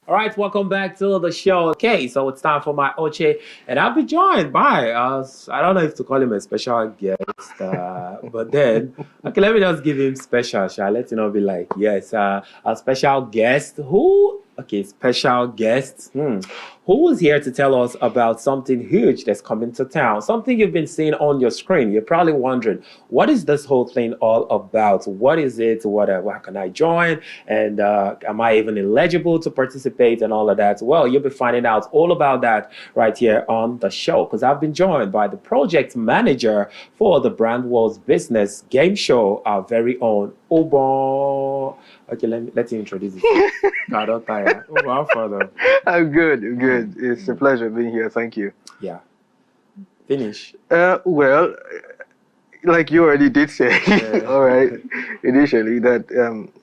All right, welcome back to the show. Okay, so it's time for my Oche, and I'll be joined by I don't know if to call him a special guest, but then okay, let me just give him special. Shall I let you know? Be like, yes, a special guest. Who? Okay, special guest. Who is here to tell us about something huge that's coming to town? Something you've been seeing on your screen. You're probably wondering, what is this whole thing all about? What is it? What can I join? And am I even eligible to participate and all of that? Well, you'll be finding out all about that right here on the show because I've been joined by the project manager for the Brand Wars Business Game Show, our very own Ubong. Okay, let's introduce you. God, don't tire. Ubong further. I'm good. I'm good. It's a pleasure being here. Thank you. Yeah. Finish. Well, like you already did say, Yeah. all right, initially that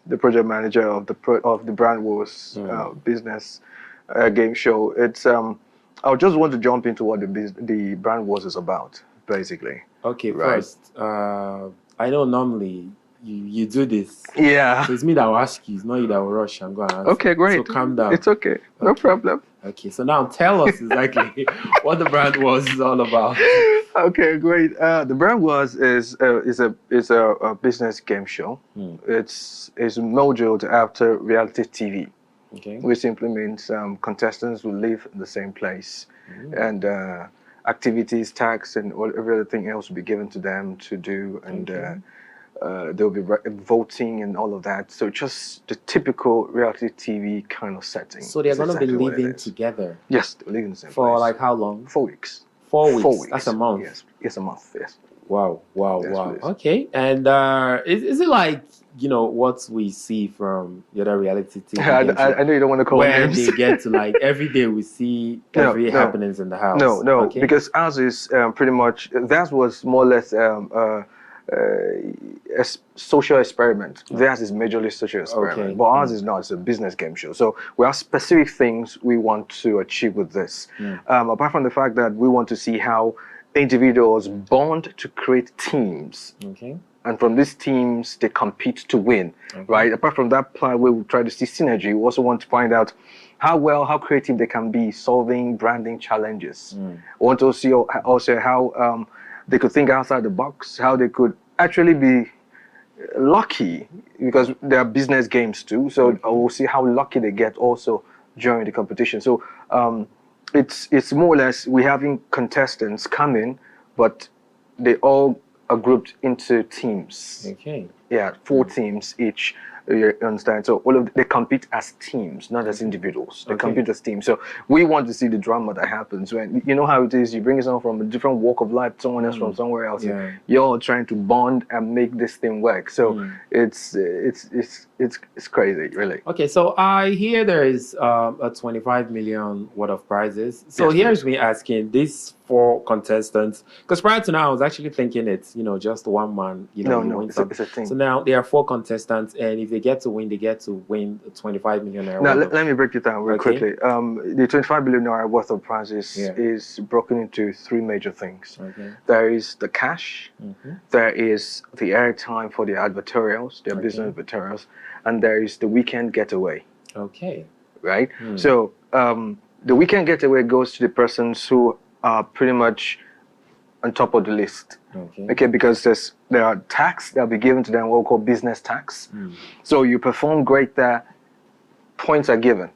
the project manager of the Brand Wars business game show. It's I just want to jump into what the Brand Wars is about, basically. Okay, Right. first, I know normally you do this. Yeah. So it's me that will ask you, it's not you that will rush and go and answer. Okay, great. So calm down. It's okay. No Okay. problem. Okay, so now tell us exactly what the Brand Wars is all about. Okay, great. The Brand Wars is a business game show. It's modeled after reality TV, Okay. which simply means contestants will live in the same place, and activities, tasks, and everything else will be given to them to do, and they'll be voting and all of that. So just the typical reality TV kind of setting. So they're is going to be exactly what it living is. together Yes, they live in the same for place. like how long? 4 weeks. 4 weeks. That's a month. Yes, it's a month. Yes. Wow, wow, Yes, wow. please. Okay, and is it like what we see from the other reality TV game show? I know you don't want to call where names. they get to like every day we see No, every no. happenings in the house. No, Okay. because ours is pretty much that was more or less a social experiment. Theirs is majorly social experiment, Okay. but ours is not. It's a business game show. So we have specific things we want to achieve with this. Apart from the fact that we want to see how individuals bond to create teams. Okay. And from these teams, they compete to win, right? Apart from that plan where we try to see synergy, we also want to find out how creative they can be solving branding challenges. We want to see also how they could think outside the box, how they could actually be lucky, because they are business games too. So we'll see how lucky they get also during the competition. So it's more or less we're having contestants come in, but they all are grouped into teams. Okay. Yeah, 4 teams each. You understand? So they compete as teams, not as individuals. They compete as teams. So we want to see the drama that happens when you know how it is. You bring someone from a different walk of life, someone else from somewhere else. Yeah. And you're all trying to bond and make this thing work. So it's crazy, really. Okay, so I hear there is a 25 million worth of prizes. So Yes, here's me asking these 4 contestants, because prior to now I was actually thinking it's just one man. No, you win it's something. a team. So now there are 4 contestants, and if they get to win the 25 million naira. Now, worth of- let me break it down real Okay. quickly. The 25 billion naira worth of prizes Yeah. is broken into 3 major things. Okay. There is the cash, there is the airtime for the advertorials, their business advertorials, and there is the weekend getaway, Okay. right? So the weekend getaway goes to the persons who are pretty much on top of the list. Okay, because there are tax that will be given to them, what we call business tax. So you perform great there, points are given.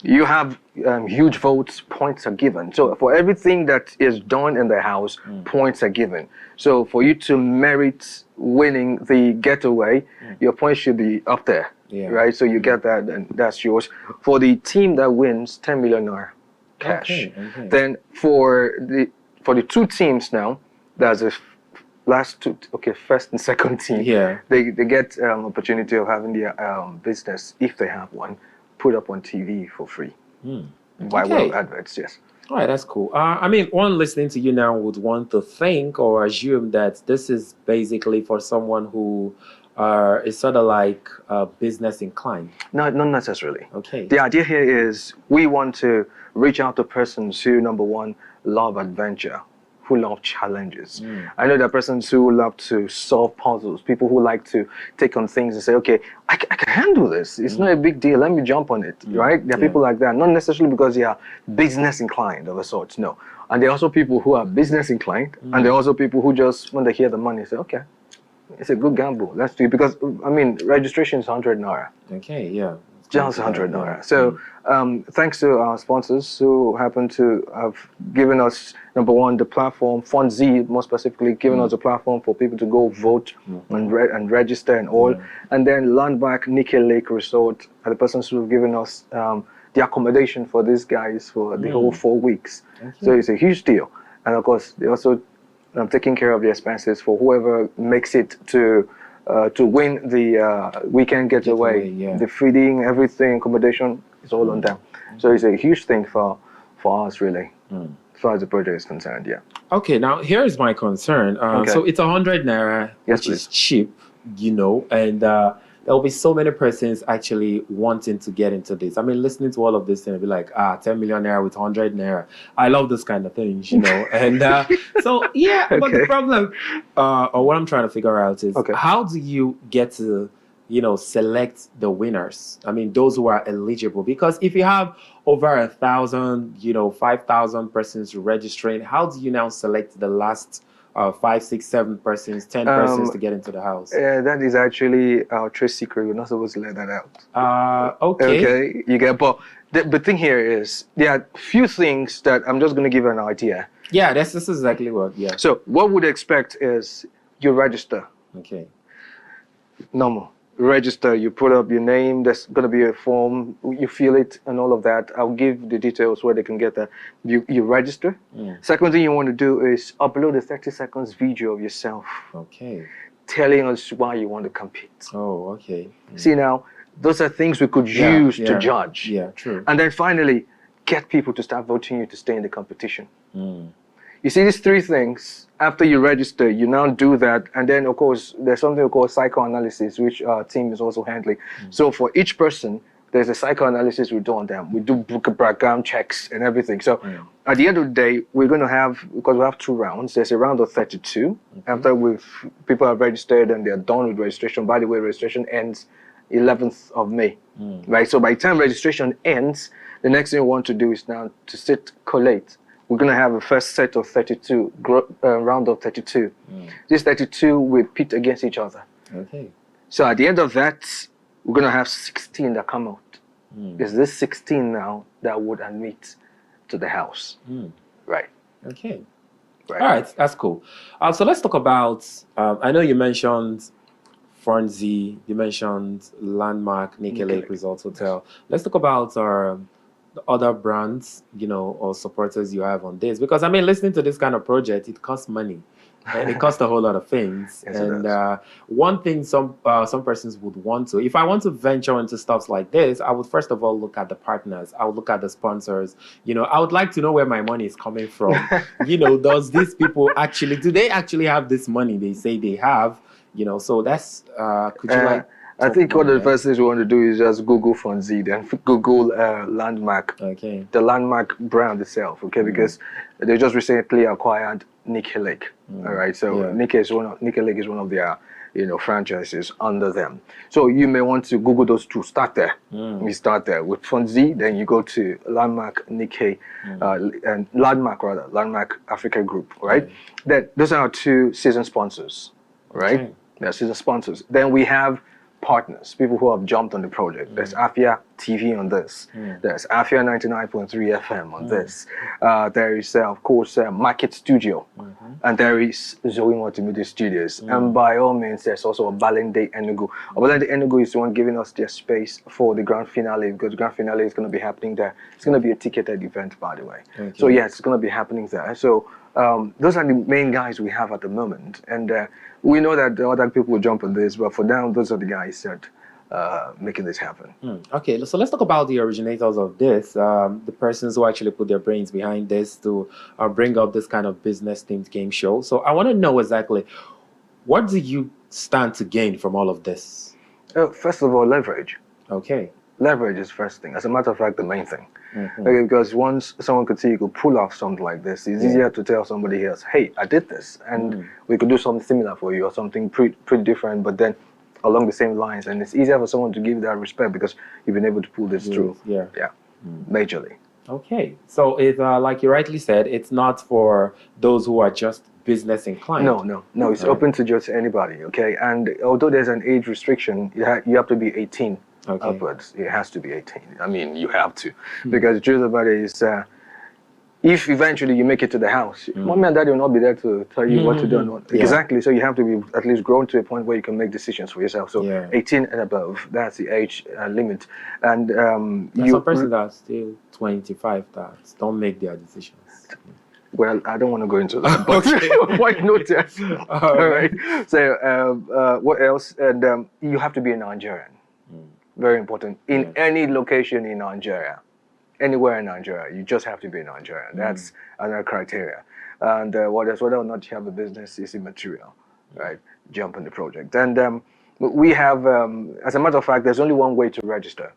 You have huge votes, points are given. So for everything that is done in the house, points are given. So for you to merit winning the getaway, your points should be up there, right? So you get that, and that's yours. For the team that wins, 10 million naira cash. Okay. Then for the 2 teams now, there's a last 2, first and second team. Yeah. They get opportunity of having their business, if they have one, put up on TV for free. By way of adverts, yes. All right, that's cool. I mean, one listening to you now would want to think or assume that this is basically for someone who is sort of like business inclined. No, not necessarily. Okay. The idea here is we want to reach out to persons who, number one, love adventure, who love challenges. I know there are persons who love to solve puzzles, people who like to take on things and say, okay, I can handle this. It's not a big deal. Let me jump on it, right? There are people like that, not necessarily because they are business inclined of a sort, no. And there are also people who are business inclined, and there are also people who just, when they hear the money, say, okay, it's a good gamble. Let's do it. Because, I mean, registration is 100 naira. Okay, yeah. Just 100 naira. So, thanks to our sponsors who happen to have given us, number one, the platform, Fund Z, more specifically, giving us a platform for people to go vote and register and all. And then Landmark Nikkei Lake Resort are the persons who have given us the accommodation for these guys for the whole 4 weeks. So it's a huge deal. And of course, they also taking care of the expenses for whoever makes it to win the weekend getaway. The feeding, everything, accommodation is all on them. So it's a huge thing for us, really, as far as the project is concerned. Yeah. Okay, now here's my concern. So it's 100 naira, which is cheap, and there will be so many persons actually wanting to get into this. I mean, listening to all of this and be like, 10 million naira with 100 naira. I love this kind of things, And so, but the problem, or what I'm trying to figure out is, how do you get to, select the winners? I mean, those who are eligible. Because if you have over 1,000, 5,000 persons registering, how do you now select the last 5, 6, 7 persons, 10 persons to get into the house? That is actually our trade secret. We're not supposed to let that out. Okay. You get, but the thing here is there are few things that I'm just going to give you an idea. Yeah, this is exactly what. Yeah. So what we'd expect is you register. Okay. Normal. Register, you put up your name, there's going to be a form, you fill it and all of that. I'll give the details where they can get that. You register. Second thing you want to do is upload a 30 seconds video of yourself. Okay. Telling us why you want to compete. Oh, okay. See now, those are things we could use to judge. Yeah, true. And then finally, get people to start voting you to stay in the competition. You see these 3 things. After you register, you now do that, and then of course there's something called psychoanalysis, which our team is also handling. So for each person, there's a psychoanalysis we do on them. We do background checks and everything. So at the end of the day, we're going to have, because we have 2 rounds. There's a round of 32. After people have registered and they're done with registration. By the way, registration ends 11th of May, right? So by the time registration ends, the next thing we want to do is now to collate. We're going to have a first set of 32, round of 32. This 32 will pit against each other. Okay. So at the end of that, we're going to have 16 that come out. It's this 16 now that would admit to the house. Right. Okay. Right. All right, that's cool. So let's talk about, I know you mentioned Fonzie, you mentioned Landmark, Nikkei Lake Resort Hotel. Let's talk about the other brands, or supporters you have on this, because I mean, listening to this kind of project, it costs money, and it costs a whole lot of things. Yes, and one thing some persons would want to, if I want to venture into stuff like this, I would first of all look at the partners. I would look at the sponsors. I would like to know where my money is coming from. Does these people do they actually have this money they say they have? So that's could you I think one of the first things we want to do is just Google Fonzie, then Google Landmark, the Landmark brand itself, because they just recently acquired Nikkei Lake. All right, so Nikkei Lake is one of their franchises under them. So you may want to Google those 2. Start there. You start there with Fonzie, then you go to Landmark Nikkei, and Landmark Africa Group. Right, then those are our 2 season sponsors. Right, they're season sponsors. Then we have partners, people who have jumped on the project. There's Afia TV on this. There's Afia 99.3 FM on this. There is, of course, Market Studio. And there is Zoe Multimedia Studios. And by all means, there's also Obalende Enugu. Obalende Enugu is the one giving us their space for the grand finale, because the grand finale is going to be happening there. It's going to be a ticketed event, by the way. So, yes, it's going to be happening there. So, those are the main guys we have at the moment. And we know that the other people will jump on this, but for now, those are the guys that making this happen. Okay, so let's talk about the originators of this, the persons who actually put their brains behind this to bring up this kind of business-themed game show. So I want to know exactly, what do you stand to gain from all of this? First of all, leverage. Okay. leverage is first thing. As a matter of fact, the main thing. Mm-hmm. Okay, because once someone could see you could pull off something like this, it's easier to tell somebody else, hey, I did this, and we could do something similar for you or something pretty different, but then along the same lines. And it's easier for someone to give that respect because you've been able to pull this through. Yeah. Majorly. Okay. So it's like you rightly said, it's not for those who are just business inclined. No. It's open to just anybody. Okay. And although there's an age restriction, you have to be 18 upwards. It has to be 18. I mean, you have to, because the truth about it is, if eventually you make it to the house, mommy and daddy will not be there to tell you what to do and what. Exactly. So you have to be at least grown to a point where you can make decisions for yourself. So 18 and above, that's the age limit. And some persons that are still 25 that don't make their decisions. Well, I don't want to go into that, but why not? All right. So what else? And you have to be a Nigerian. Very important. In any location in Nigeria. Anywhere in Nigeria, you just have to be Nigerian. That's another criteria. And whether or not you have a business is immaterial, right? Jump on the project. And we have, as a matter of fact, there's only one way to register.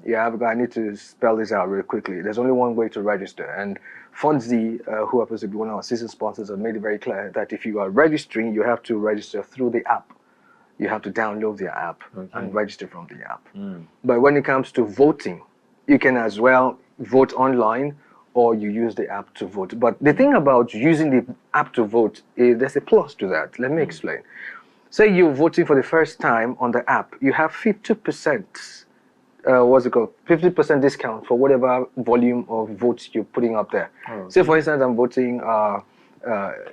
Yeah, I need to spell this out real quickly. There's only one way to register. And Fonzie, who happens to be one of our season sponsors, have made it very clear that if you are registering, you have to register through the app. You have to download the app and register from the app. But when it comes to voting, you can as well vote online or you use the app to vote. But the thing about using the app to vote is there's a plus to that. Let me explain. Say you're voting for the first time on the app, you have 50%, 50% discount for whatever volume of votes you're putting up there. Say, for instance, I'm voting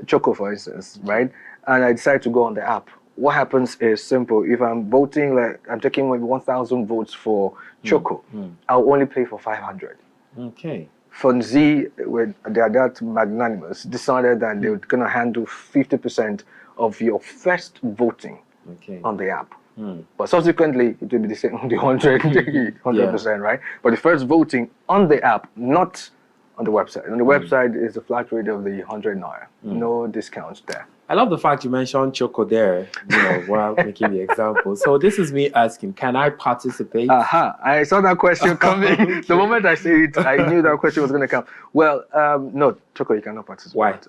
Choco, for instance, right? And I decide to go on the app. What happens is simple. If I'm voting, like I'm taking 1,000 votes for Choco, I'll only pay for 500. Okay. Fonzie, they are that magnanimous, decided that they were going to handle 50% of your first voting on the app. But subsequently, it will be the same, the 100%, right? But the first voting on the app, not on the website. On the website is the flat rate of the 100 naira. No discounts there. I love the fact you mentioned Choco there, while making the example. So this is me asking, can I participate? I saw that question coming. The moment I said it, I knew that question was going to come. Well, no, Choco, you cannot participate.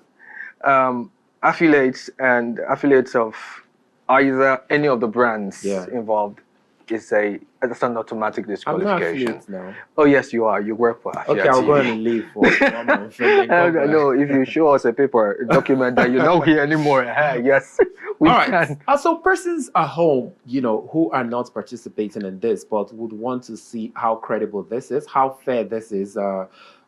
Why? Affiliates of either any of the brands involved it's an automatic disqualification. I'm not now. Oh yes, you are. You work for Afia Okay, I'll TV. go and leave for 1 month. No, if you show us a paper, a document that you're not here anymore, yes, we can. So persons at home, who are not participating in this, but would want to see how credible this is, how fair this is,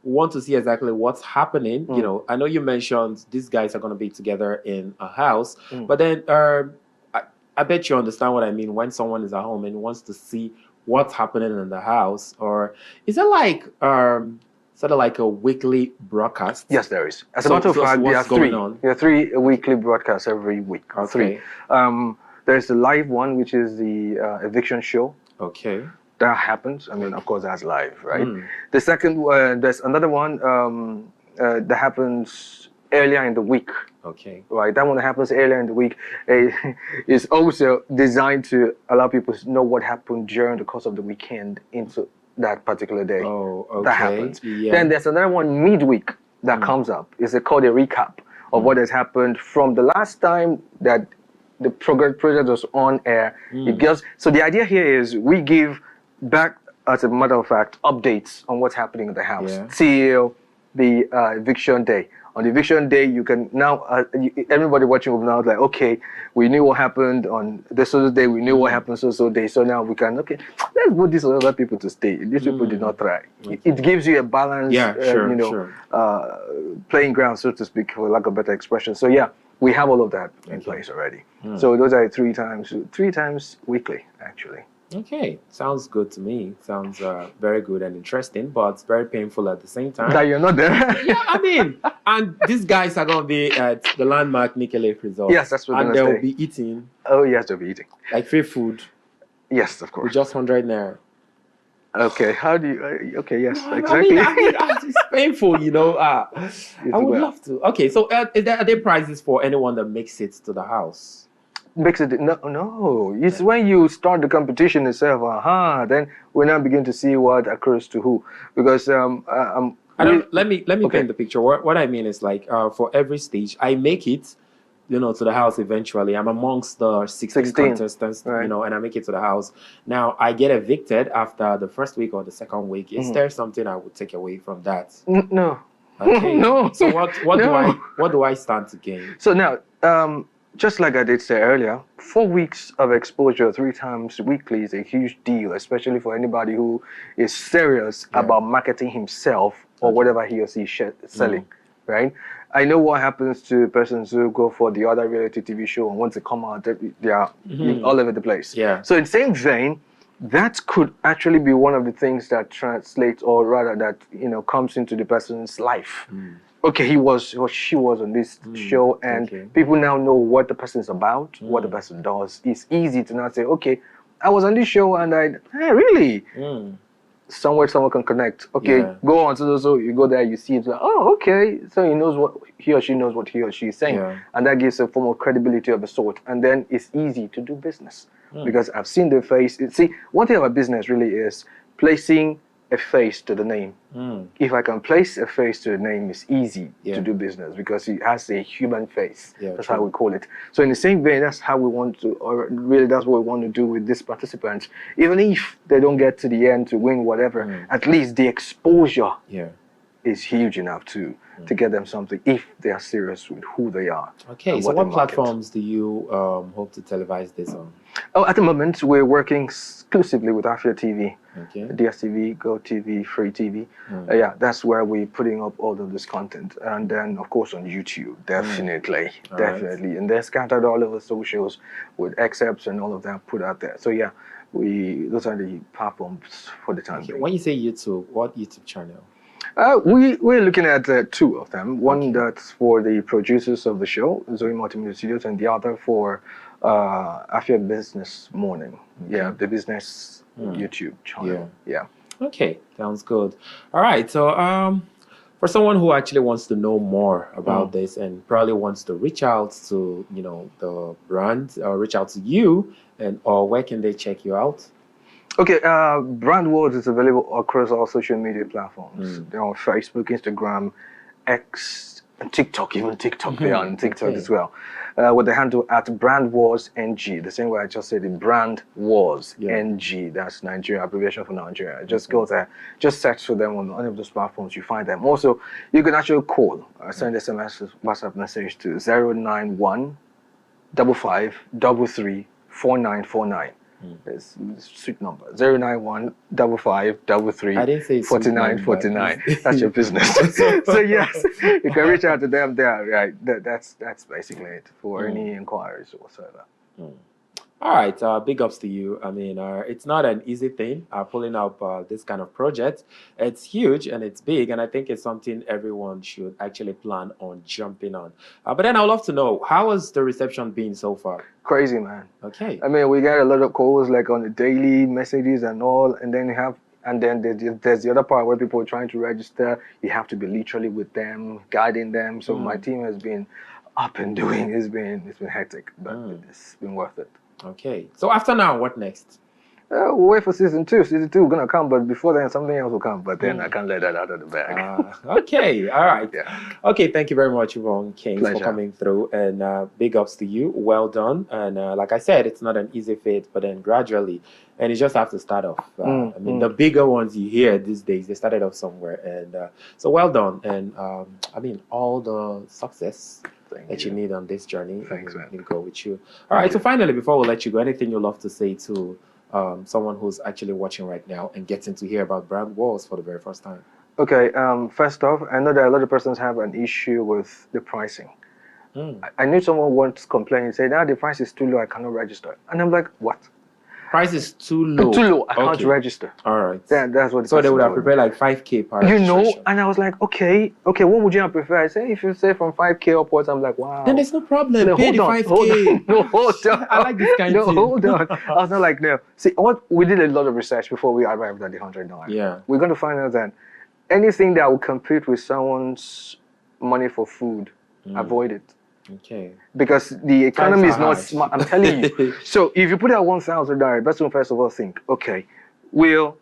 want to see exactly what's happening. I know you mentioned these guys are going to be together in a house, but then I bet you understand what I mean when someone is at home and wants to see what's happening in the house. Or is it like sort of like a weekly broadcast? Yes, there is. As a matter of fact, there are three weekly broadcasts every week. Okay. There's the live one, which is the eviction show. Okay. That happens. I mean, of course, that's live, right? The second, there's another one that happens earlier in the week. Okay. Right, that one that happens earlier in the week is also designed to allow people to know what happened during the course of the weekend into that particular day. Oh, okay. That happens. Yeah. Then there's another one midweek that comes up. It's called a recap of what has happened from the last time that the project was on air. So the idea here is we give back, as a matter of fact, updates on what's happening in the house till the eviction day. On the eviction day, you can now, everybody watching will now like, okay, we knew what happened on this day, we knew what happened so day, so now we can, let's put these other people to stay. These people did not try. It gives you a balanced, playing ground, so to speak, for lack of better expression. So yeah, we have all of that in place already. So those are three times weekly, actually. Okay, sounds good to me. Sounds very good and interesting, but very painful at the same time. That you're not there. Yeah, I mean, and these guys are going to be at the landmark Nike Lake Resort. Yes, that's what and they'll be eating. Oh, yes, they'll be eating. Like free food. Yes, of course. With just 100 naira. Okay, how do you... okay, yes, exactly. I mean, it's painful, I would love to. Okay, so are there prizes for anyone that makes it to the house? makes it no. It's when you start the competition itself. Then we now begin to see what occurs to who, because I don't. Let me okay. paint the picture. What I mean is like for every stage, I make it, to the house eventually. I'm amongst the 16 contestants, right. and I make it to the house. Now I get evicted after the first week or the second week. Is there something I would take away from that? No. Okay. No. So what do I stand to gain? So now, just like I did say earlier, 4 weeks of exposure 3 times weekly is a huge deal, especially for anybody who is serious about marketing himself or whatever he or she is selling, right? I know what happens to persons who go for the other reality TV show and once they come out, they are all over the place. Yeah. So in the same vein, that could actually be one of the things that translates, or rather that comes into the person's life. Okay, he was or she was on this show, and people now know what the person is about, what the person does. It's easy to now say, okay, I was on this show and really? Somewhere someone can connect. Okay, go on, so you go there, you see it, like, oh, okay, so he knows what he or she knows what he or she is saying, and that gives a form of credibility of a sort, and then it's easy to do business because I've seen the face. See, one thing about business really is placing a face to the name. If I can place a face to the name, it's easy to do business because it has a human face. That's how we call it. So in the same vein, that's how we want to, or really that's what we want to do with these participants. Even if they don't get to the end to win whatever, at least the exposure is huge enough to get them something if they are serious with who they are. Okay, so what platforms do you hope to televise this on? Oh, at the moment, we're working exclusively with Afia TV, DSTV, Go TV, Free TV. That's where we're putting up all of this content. And then, of course, on YouTube, definitely. And they're scattered all over socials with excerpts and all of that put out there. So, those are the platforms for the time being. When you say YouTube, what YouTube channel? We're looking at 2 of them. One that's for the producers of the show, Zoe Multimedia Studios, and the other for Afia Business Morning. The business YouTube channel. Okay, sounds good. All right, so for someone who actually wants to know more about this and probably wants to reach out to the brand or reach out to you, or where can they check you out? Okay, Brand Wars is available across all social media platforms. They're on Facebook, Instagram, X, and TikTok. Even TikTok, they are on TikTok as well. With the handle at Brand Wars NG, the same way I just said, the Brand Wars NG. That's Nigeria, abbreviation for Nigeria. Just go there, just search for them on any of those platforms. You find them. Also, you can actually call, send SMS, WhatsApp message to 091 55 33 4949. It's sweet number 091 55 33 I didn't say 49 49. That's your business. So yes, you can reach out to them there. Right, that's basically it for any inquiries or whatsoever. All right, big ups to you. I mean, it's not an easy thing pulling up this kind of project. It's huge and it's big, and I think it's something everyone should actually plan on jumping on. But then I'd love to know, how has the reception been so far? Crazy, man. Okay. I mean, we get a lot of calls like on the daily messages and all, and then there's the other part where people are trying to register. You have to be literally with them, guiding them. So my team has been up and doing. It's been hectic, but it's been worth it. Okay. So after now, what next? We'll wait for season 2. Season 2 is gonna come, but before then, something else will come. But then I can't let that out of the bag. Okay. All right. Okay. Thank you very much, Ubong Kings, for coming through, and big ups to you. Well done. And like I said, it's not an easy feat, but then gradually, and you just have to start off. I mean, the bigger ones you hear these days, they started off somewhere, and so well done. And I mean, all the success that you need on this journey. Thanks, man. We'll go with you. All right. So finally, before we let you go, anything you'd love to say to someone who's actually watching right now and getting to hear about Brand Wars for the very first time? Okay. First off, I know that a lot of persons have an issue with the pricing. I knew someone once complained and said, the price is too low, I cannot register. And I'm like, what? Price is too low. Too low, I can't register. All right. That's what. So they would have prepared like 5K per registration. And I was like, okay, what would you have preferred? I say, if you say from 5K upwards, I'm like, wow. Then there's no problem. No, pay the 5K. Hold on. I like this kind of thing. Hold on. I was not like, no. See, we did a lot of research before we arrived at the $100. Yeah. We're going to find out that anything that will compete with someone's money for food, avoid it. Okay. Because the economy is not hard. smart. I'm telling you. So if you put out $1,000, best one first of all think, okay, well,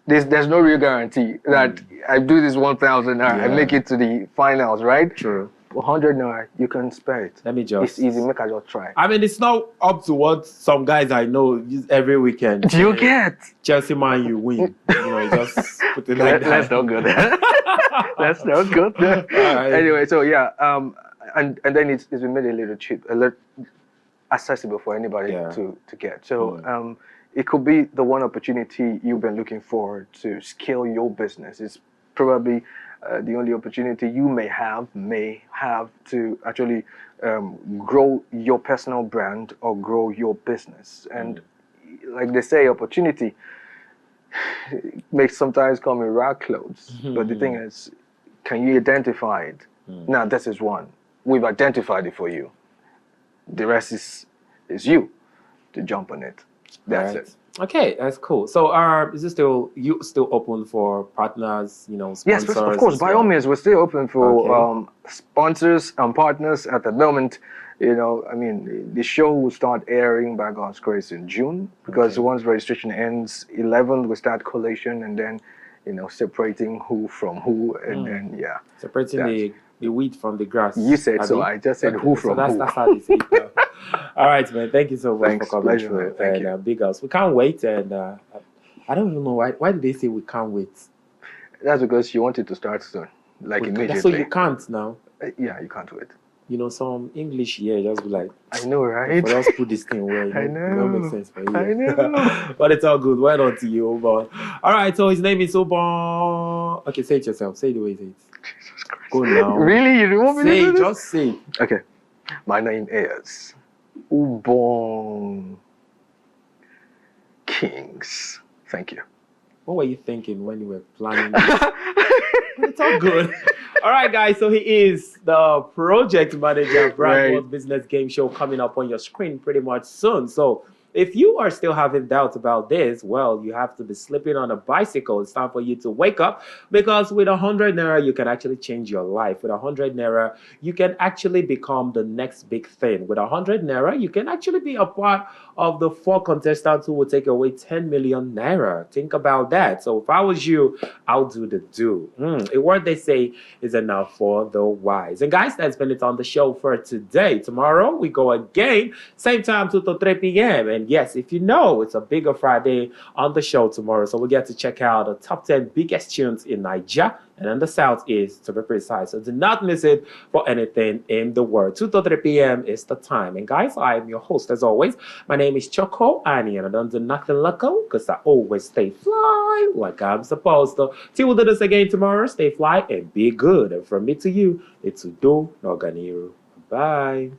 there's no real guarantee that I do this 1,000 naira, I make it to the finals, right? True. 100 naira, you can spare it. Let me just. It's easy. Make I just try. I mean, it's not up to what some guys I know use every weekend. Do you get? Chelsea man, you win. Just put it like that. Let's not go there. Let's not go there. Right. Anyway, so yeah, and then it's been made a little cheap, a little accessible for anybody to get. So it could be the one opportunity you've been looking for to scale your business. It's probably the only opportunity you may have to actually grow your personal brand or grow your business. And like they say, opportunity may sometimes come in rat clothes. But the thing is, can you identify it? Now, this is one. We've identified it for you. The rest is you to jump on it. That's it. Okay, that's cool. So, is it still open for partners? Sponsors? Yes, of course. By all means, we're still open for sponsors and partners at the moment. I mean, the show will start airing by God's grace in June because once registration ends, 11th we start collation and then, separating who from who and then separating the wheat from the grass. You said so. I just said who from who. That's how they say it. All right, man. Thank you so much for coming. Pleasure, through. Thank you. Big ups. We can't wait, and I don't even know why did they say we can't wait. That's because you wanted to start soon, immediately. So you can't now. Yeah, you can't wait. Some English here just be like, I know, right? But let's put this thing where I know. it don't make sense for you. I know. But it's all good. Well done to you, Ubong. All right, so his name is Ubong. Okay, say it yourself. Say it the way it is. Jesus Christ. Go now. Really? You want me to do this? Just say it. Okay. My name is Ubong Kings. Thank you. What were you thinking when you were planning this? But it's all good. All right, guys. So he is the project manager of Brand World Business Game Show coming up on your screen pretty much soon. So if you are still having doubts about this, well, you have to be sleeping on a bicycle. It's time for you to wake up because with 100 Naira, you can actually change your life. With 100 Naira, you can actually become the next big thing. With 100 Naira, you can actually be a part of the 4 contestants who will take away 10 million Naira. Think about that. So if I was you, I'll do the do. A word they say is enough for the wise. And guys, that's been it on the show for today. Tomorrow, we go again. Same time, 2 to 3 p.m. And yes, if you know, it's a bigger Friday on the show tomorrow. So we get to check out the top 10 biggest tunes in Nigeria and in the Southeast, to be precise. So do not miss it for anything in the world. 2 to 3 p.m. is the time. And guys, I am your host as always. My name is Choco Annie, and I don't do nothing local because I always stay fly like I'm supposed to. Till we'll do this again tomorrow. Stay fly and be good. And from me to you, it's Udo Noganiru. Bye.